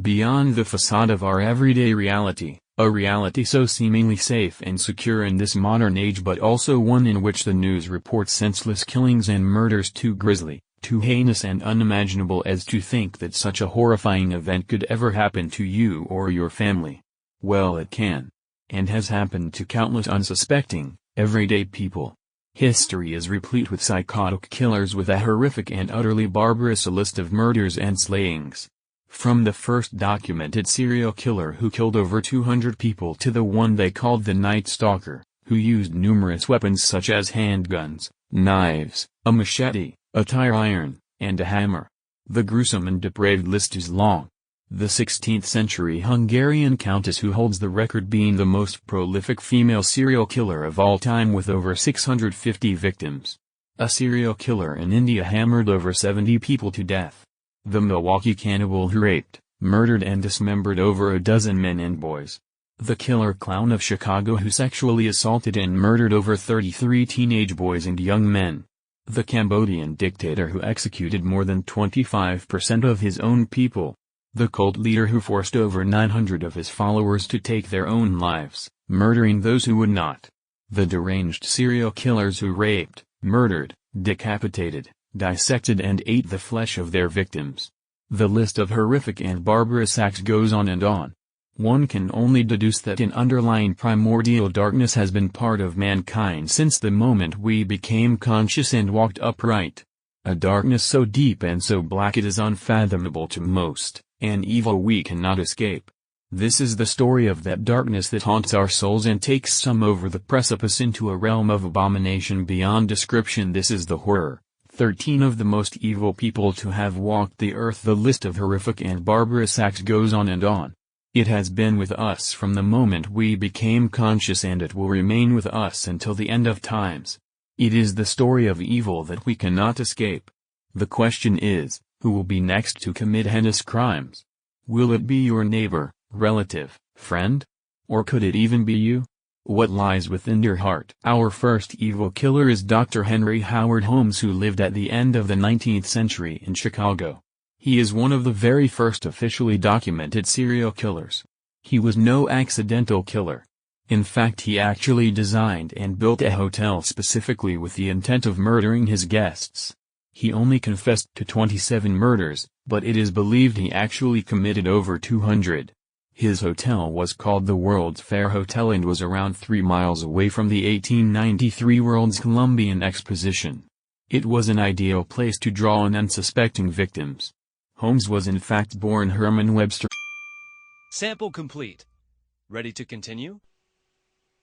Beyond the facade of our everyday reality, a reality so seemingly safe and secure in this modern age, but also one in which the news reports senseless killings and murders too grisly, too heinous and unimaginable as to think that such a horrifying event could ever happen to you or your family. Well, it can. And has happened to countless unsuspecting, everyday people. History is replete with psychotic killers with a horrific and utterly barbarous list of murders and slayings. From the first documented serial killer who killed over 200 people to the one they called the Night Stalker, who used numerous weapons such as handguns, knives, a machete, a tire iron, and a hammer. The gruesome and depraved list is long. The 16th century Hungarian Countess, who holds the record, being the most prolific female serial killer of all time with over 650 victims. A serial killer in India hammered over 70 people to death. The Milwaukee Cannibal, who raped, murdered and dismembered over a dozen men and boys. The killer clown of Chicago, who sexually assaulted and murdered over 33 teenage boys and young men. The Cambodian dictator who executed more than 25% of his own people. The cult leader who forced over 900 of his followers to take their own lives, murdering those who would not. The deranged serial killers who raped, murdered, decapitated, dissected and ate the flesh of their victims. The list of horrific and barbarous acts goes on and on. One can only deduce that an underlying primordial darkness has been part of mankind since the moment we became conscious and walked upright. A darkness so deep and so black it is unfathomable to most, an evil we cannot escape. This is the story of that darkness that haunts our souls and takes some over the precipice into a realm of abomination beyond description. This is the horror. 13 of the most evil people to have walked the earth. The list of horrific and barbarous acts goes on and on. It has been with us from the moment we became conscious, and it will remain with us until the end of times. It is the story of evil that we cannot escape. The question is, who will be next to commit heinous crimes? Will it be your neighbor, relative, friend? Or could it even be you? What lies within your heart? Our first evil killer is Dr. Henry Howard Holmes, who lived at the end of the 19th century in Chicago. He is one of the very first officially documented serial killers. He was no accidental killer. In fact, he actually designed and built a hotel specifically with the intent of murdering his guests. He only confessed to 27 murders, but it is believed he actually committed over 200. His hotel was called the World's Fair Hotel and was around 3 miles away from the 1893 World's Columbian Exposition. It was an ideal place to draw on unsuspecting victims. Holmes was in fact born Herman Webster. Sample complete. Ready to continue?